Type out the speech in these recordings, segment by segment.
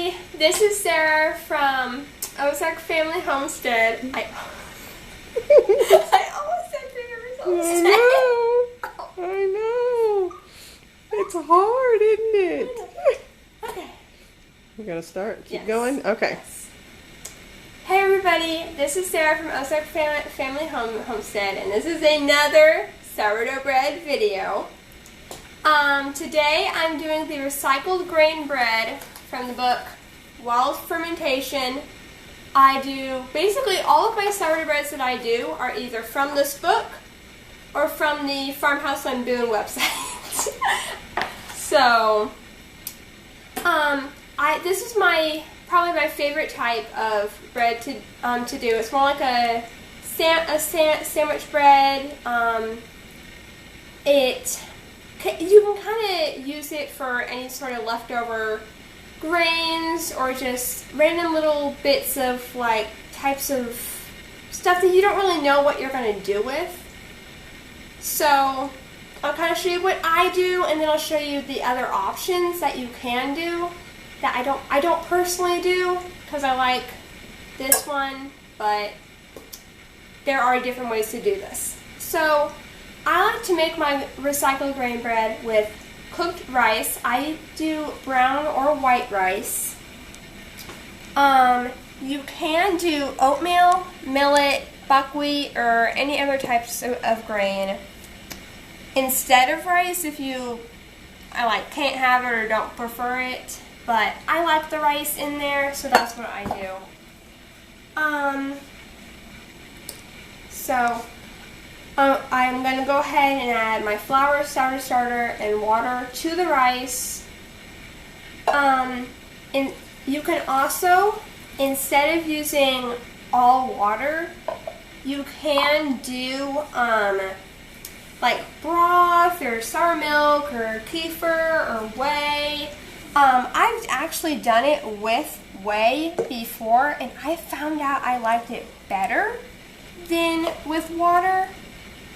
everybody, this is Sarah from Ozark Family Homestead. I almost said Family Homestead. I know. It's hard, isn't it? Okay. We're going to start? Keep Yes. going? Okay. Yes. Hey everybody, this is Sarah from Ozark Family Homestead, and this is another sourdough bread video. Today I'm doing the recycled grain bread from the book Wild Fermentation. I do, basically all of my sourdough breads that I do are either from this book or from the Farmhouse on Boone website. So, this is probably my favorite type of bread to do. It's more like a sandwich bread. You can kind of use it for any sort of leftover grains or just random little bits of types of stuff that you don't really know what you're going to do with. So I'll kind of show you what I do, and then I'll show you the other options that you can do that I don't personally do because I like this one, but there are different ways to do this. So I like to make my recycled grain bread with cooked rice. I do brown or white rice. You can do oatmeal, millet, buckwheat, or any other types of grain instead of rice if you can't have it or don't prefer it. But I like the rice in there, so that's what I do. I'm going to go ahead and add my flour, sourdough starter, and water to the rice. And you can also, instead of using all water, you can do broth or sour milk or kefir or whey. I've actually done it with whey before, and I found out I liked it better than with water.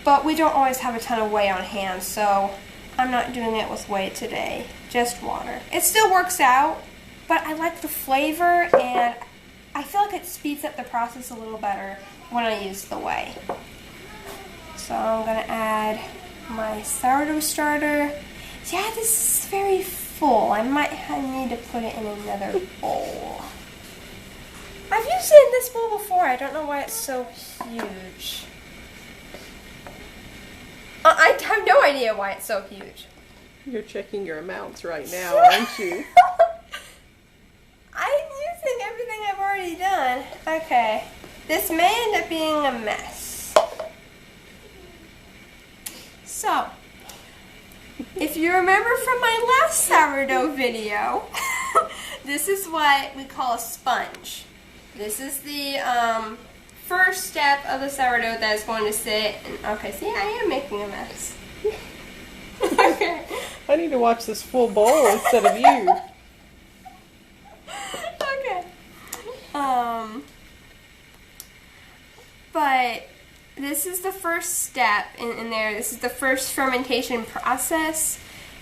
But we don't always have a ton of whey on hand, so I'm not doing it with whey today, just water. It still works out, but I like the flavor, and I feel like it speeds up the process a little better when I use the whey. So I'm going to add my sourdough starter. Yeah, this is very full. I need to put it in another bowl. I've used it in this bowl before. I don't know why it's so huge. I have no idea why it's so huge. You're checking your amounts right now, aren't you? I'm using everything I've already done. Okay. This may end up being a mess. So, if you remember from my last sourdough video, this is what we call a sponge. This is the first step of the sourdough that is going to sit. Okay, see, I am making a mess. Okay. I need to watch this full bowl instead of you. Okay. But this is the first step in there. This is the first fermentation process,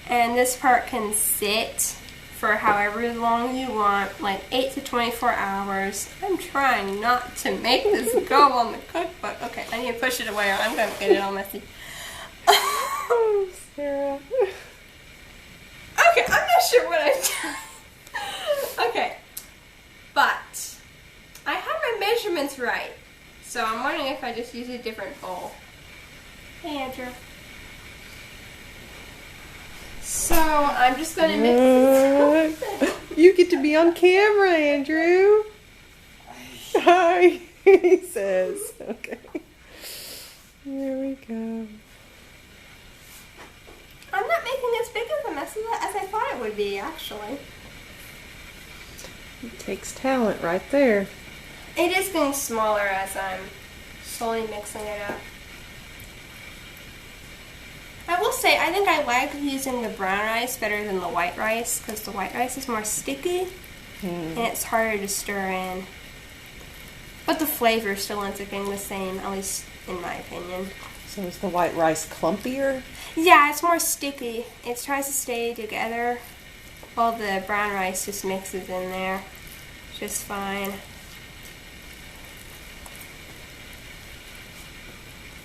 and this part can sit for however long you want, 8 to 24 hours. I'm trying not to make this go on the cookbook. Okay, I need to push it away or I'm going to get it all messy. Oh, Sarah. Okay, I'm not sure what I've done. Okay, but I have my measurements right, so I'm wondering if I just use a different bowl. Hey, Andrew. So, I'm just going to mix this. You get to be on camera, Andrew. Hi, he says. Okay. Here we go. I'm not making as big of a mess as I thought it would be, actually. It takes talent right there. It is getting smaller as I'm slowly mixing it up. I will say, I think I like using the brown rice better than the white rice because the white rice is more sticky and it's harder to stir in. But the flavor still ends up being the same, at least in my opinion. So is the white rice clumpier? Yeah, it's more sticky. It tries to stay together Well, the brown rice just mixes in there just fine.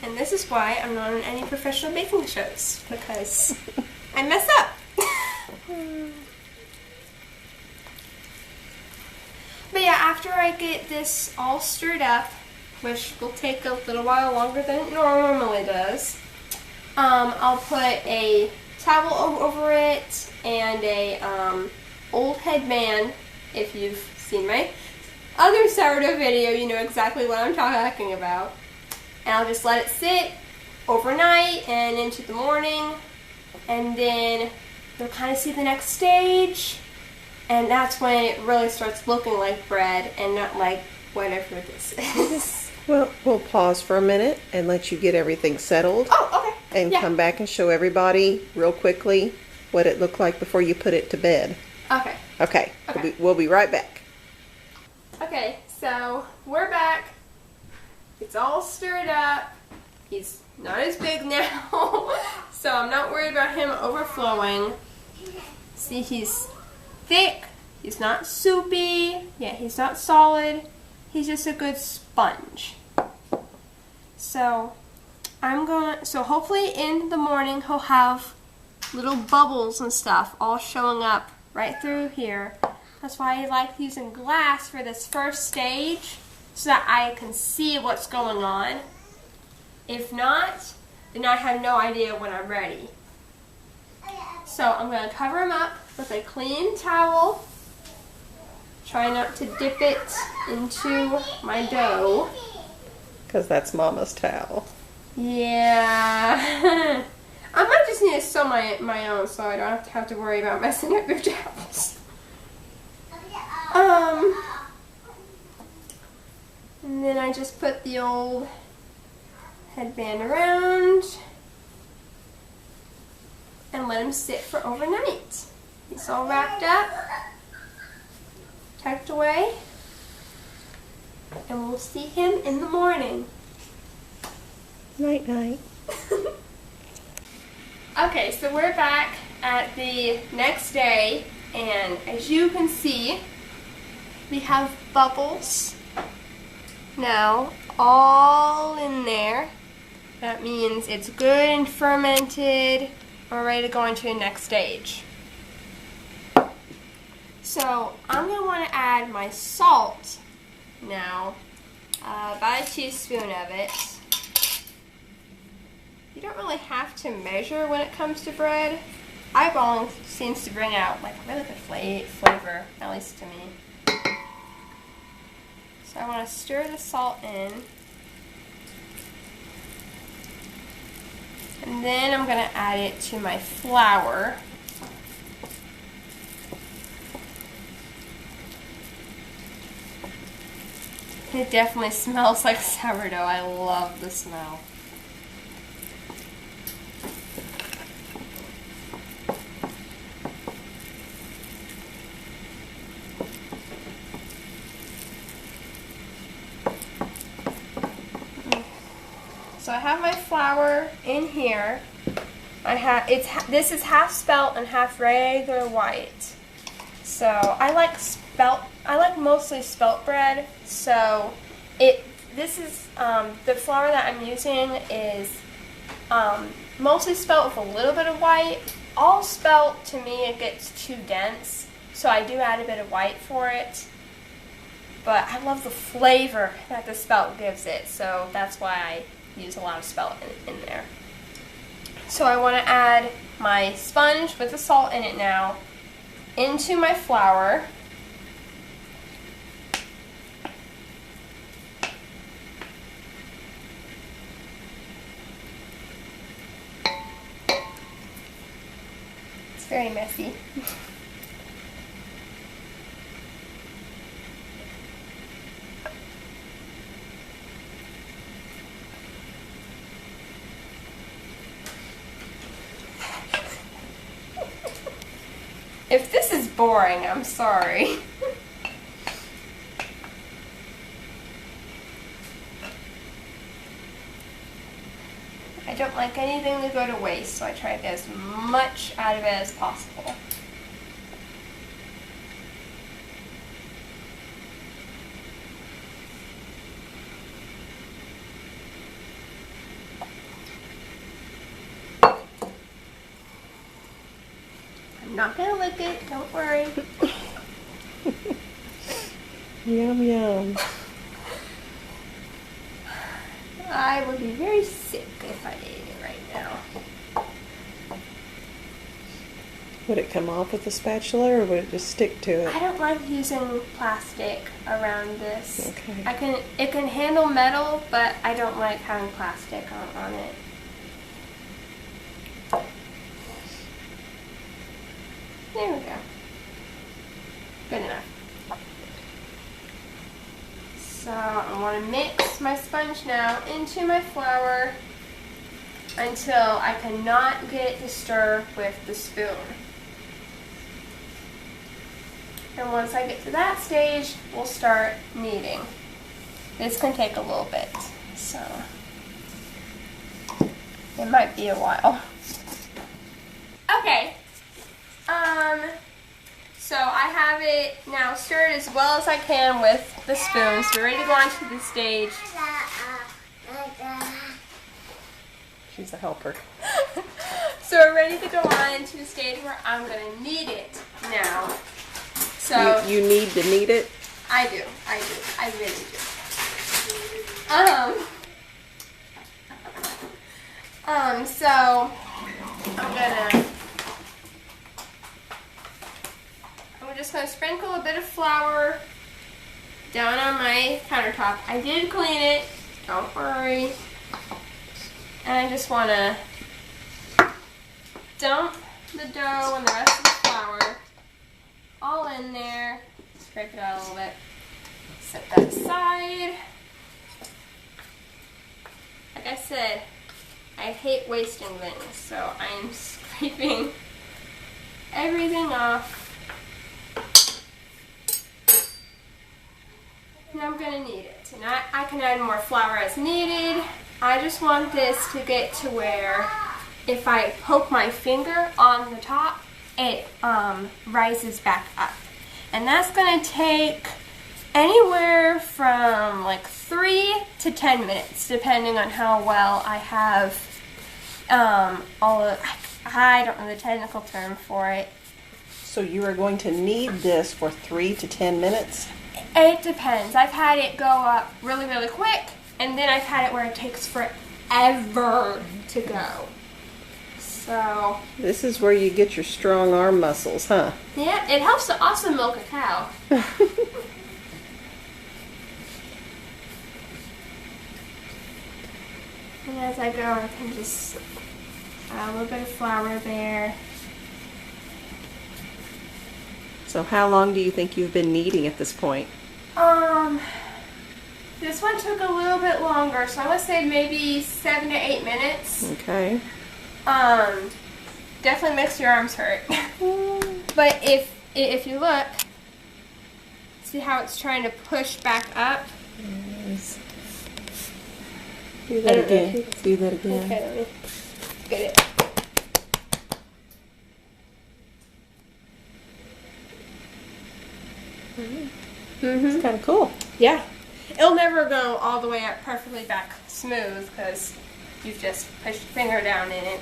And this is why I'm not on any professional baking shows, because I mess up. But yeah, after I get this all stirred up, which will take a little while longer than it normally does, I'll put a towel over it and a old headband. If you've seen my other sourdough video, you know exactly what I'm talking about. And I'll just let it sit overnight and into the morning, and then you'll kind of see the next stage, and that's when it really starts looking like bread and not like whatever this is. Well, we'll pause for a minute and let you get everything settled. Oh, okay. And come back and show everybody real quickly what it looked like before you put it to bed. Okay. Okay. We'll be right back. Okay, so we're back. It's all stirred up. He's not as big now, so I'm not worried about him overflowing. See, he's thick. He's not soupy. Yeah, he's not solid. He's just a good sponge. So hopefully in the morning he'll have little bubbles and stuff all showing up right through here. That's why I like using glass for this first stage, so that I can see what's going on. If not, then I have no idea when I'm ready. So I'm going to cover him up with a clean towel. Try not to dip it into my dough. Because that's Mama's towel. Yeah. I might just need to sew my own so I don't have to worry about messing up your towels. And then I just put the old headband around and let him sit for overnight. He's all wrapped up, tucked away, and we'll see him in the morning. Night night. Okay, so we're back at the next day, and as you can see, we have bubbles now all in there. That means it's good and fermented. We're ready to go into the next stage. So I'm going to want to add my salt now, about a teaspoon of it. You don't really have to measure when it comes to bread. Eyeballing seems to bring out like a really good flavor, at least to me. So I want to stir the salt in. And then I'm going to add it to my flour. It definitely smells like sourdough. I love the smell. So I have my flour in here. This is half spelt and half regular white. So I like mostly spelt bread. So this is the flour that I'm using is mostly spelt with a little bit of white. All spelt, to me, it gets too dense, so I do add a bit of white for it. But I love the flavor that the spelt gives it, so that's why I use a lot of spelt in there. So I want to add my sponge with the salt in it now into my flour. It's very messy. If this is boring, I'm sorry. I don't like anything to go to waste, so I try to get as much out of it as possible. I'm not gonna lick it, don't worry. Yum, yum. I would be very sick if I ate it right now. Would it come off with a spatula or would it just stick to it? I don't like using plastic around this. Okay. It can handle metal, but I don't like having plastic on it. There we go. Good enough. So I want to mix my sponge now into my flour until I cannot get it to stir with the spoon. And once I get to that stage, we'll start kneading. This can take a little bit, so it might be a while. Okay. So I have it now stirred as well as I can with the spoon. So we're ready to go on to the stage. She's a helper. So we're ready to go on to the stage where I'm going to knead it now. So You need to knead it? I do. I really do. So I'm just gonna sprinkle a bit of flour down on my countertop. I did clean it, don't worry. And I just wanna dump the dough and the rest of the flour all in there. Scrape it out a little bit. Set that aside. Like I said, I hate wasting things, so I'm scraping everything off. And I'm gonna knead it. And I can add more flour as needed. I just want this to get to where if I poke my finger on the top, it rises back up. And that's gonna take anywhere from like 3 to 10 minutes, depending on how well I have I don't know the technical term for it. So you are going to knead this for 3 to 10 minutes? It depends. I've had it go up really, really quick, and then I've had it where it takes forever to go. So this is where you get your strong arm muscles, huh? yeah, it helps to also milk a cow. And as I go, I can just add a little bit of flour there. So how long do you think you've been kneading at this point? This one took a little bit longer, so I would say maybe 7 to 8 minutes. Okay. Definitely makes your arms hurt. But if you look, see how it's trying to push back up? Yes. Do that again. Do that again. Okay, let me get it. It's kind of cool. Yeah. It'll never go all the way up perfectly back smooth because you've just pushed your finger down in it.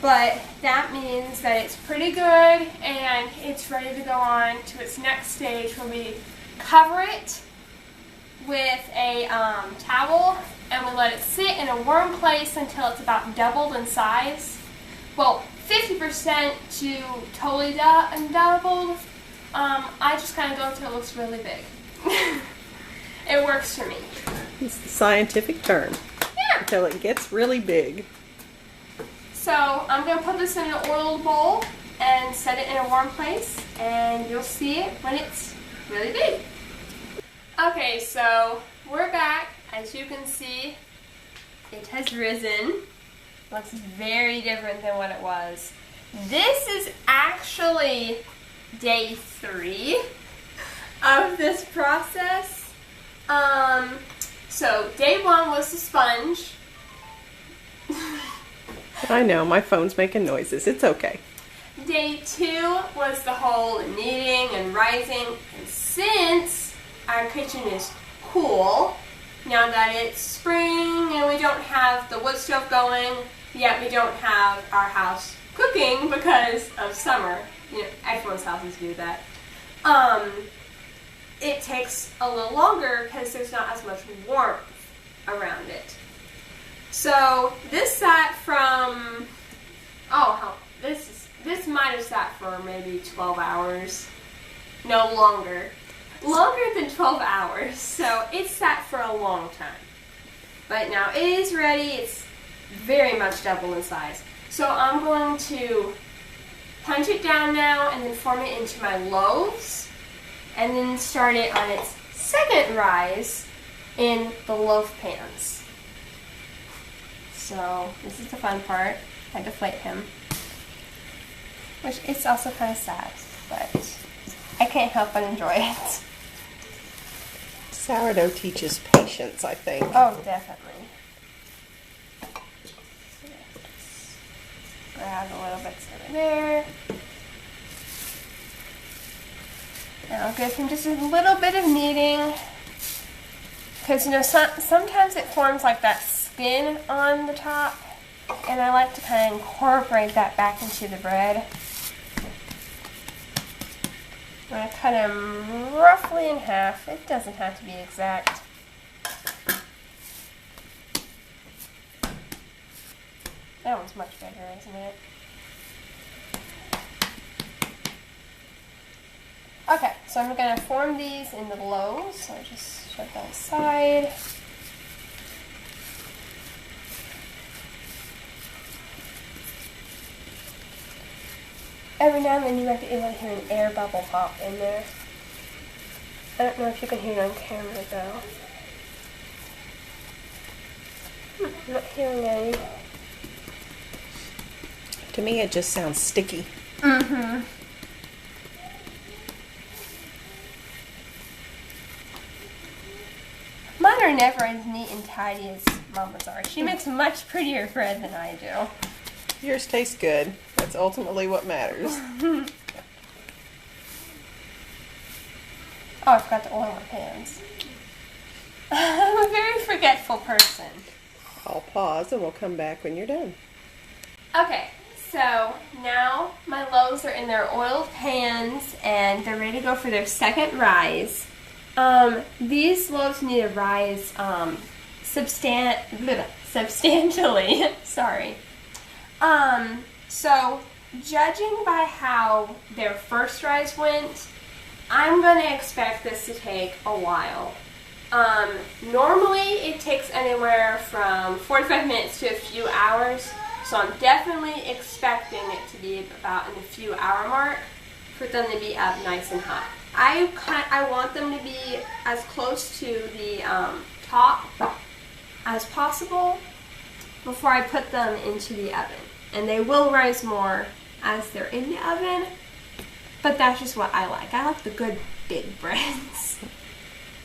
But that means that it's pretty good and it's ready to go on to its next stage where we cover it with a towel and we let it sit in a warm place until it's about doubled in size. Well, 50% to totally doubled. I just kind of go until it looks really big. It works for me. It's the scientific term. Yeah. Until it gets really big. So I'm going to put this in an oiled bowl and set it in a warm place, and you'll see it when it's really big. Okay, so we're back. As you can see, it has risen. Looks very different than what it was. This is actually day 3 of this process. So day 1 was the sponge. I know, my phone's making noises. It's okay. Day 2 was the whole kneading and rising. And since our kitchen is cool, now that it's spring and we don't have the wood stove going, yet we don't have our house cooking because of summer. You know, everyone's houses do that. It takes a little longer because there's not as much warmth around it. So this sat from, this might have sat for maybe 12 hours. No, longer. Longer than 12 hours. So it sat for a long time. But now it is ready. It's very much double in size. So I'm going to punch it down now and then form it into my loaves. And then start it on its second rise in the loaf pans. So this is the fun part. I deflate him. Which is also kind of sad, but I can't help but enjoy it. Sourdough teaches patience, I think. Oh, definitely. Grab a little bit over there. And I'll give him just a little bit of kneading. Because, you know, sometimes it forms like that skin on the top. And I like to kind of incorporate that back into the bread. I'm going to cut him roughly in half. It doesn't have to be exact. That one's much bigger, isn't it? Okay, so I'm going to form these into loaves. So I'll just set that aside. Every now and then you might be able to hear an air bubble pop in there. I don't know if you can hear it on camera though. I'm not hearing any. To me it just sounds sticky. Mm-hmm. Mine are never as neat and tidy as Mama's are. She makes much prettier bread than I do. Yours tastes good. That's ultimately what matters. Oh, I forgot to oil my pans. I'm a very forgetful person. I'll pause and we'll come back when you're done. Okay, so now my loaves are in their oiled pans and they're ready to go for their second rise. These loaves need to rise substantially. Sorry. So judging by how their first rise went, I'm going to expect this to take a while. Normally it takes anywhere from 45 minutes to a few hours, so I'm definitely expecting it to be about in the few hour mark for them to be up nice and hot. I want them to be as close to the top as possible before I put them into the oven. And they will rise more as they're in the oven, but that's just what I like. I like the good big breads.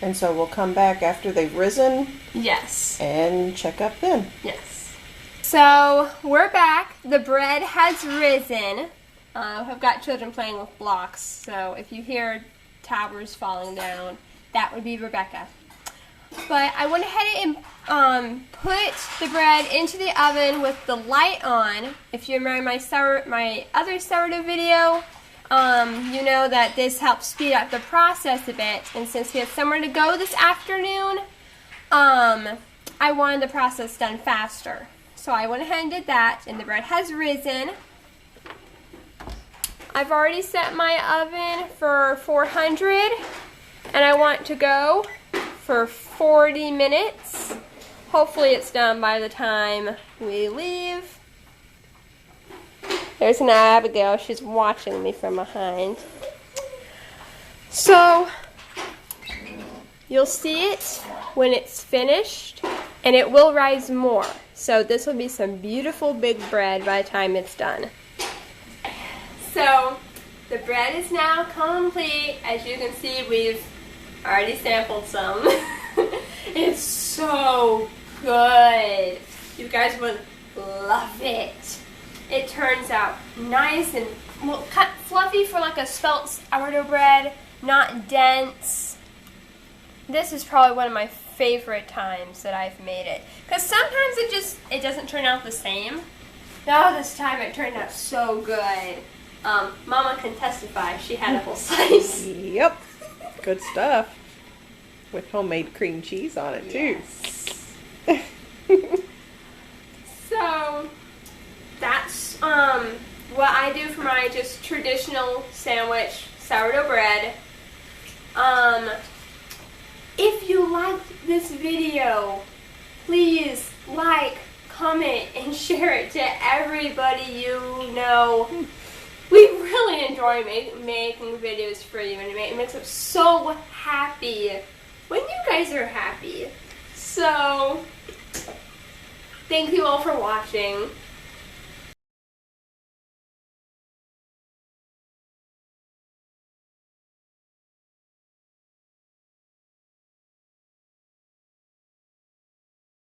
And so we'll come back after they've risen. Yes. And check up then. Yes. So we're back. The bread has risen. I've got children playing with blocks, so if you hear towers falling down, that would be Rebecca. But I went ahead and put the bread into the oven with the light on. If you remember my other sourdough video, you know that this helps speed up the process a bit. And since we have somewhere to go this afternoon, I wanted the process done faster. So I went ahead and did that, and the bread has risen. I've already set my oven for 400, and I want to go for 40 minutes. Hopefully it's done by the time we leave. There's an Abigail. She's watching me from behind. So you'll see it when it's finished, and it will rise more. So this will be some beautiful big bread by the time it's done. So the bread is now complete. As you can see, we've already sampled some. It's so good. You guys would love it. It turns out nice and cut fluffy for like a spelt sourdough bread, not dense. This is probably one of my favorite times that I've made it, because sometimes it doesn't turn out the same. Oh, this time it turned out so good. Mama can testify. She had a whole slice. Yep. Good stuff. With homemade cream cheese on it, too. Yes. So, that's what I do for my just traditional sandwich, sourdough bread. If you liked this video, please like, comment, and share it to everybody you know. We really enjoy making videos for you, and it makes us so happy when you guys are happy. So, thank you all for watching.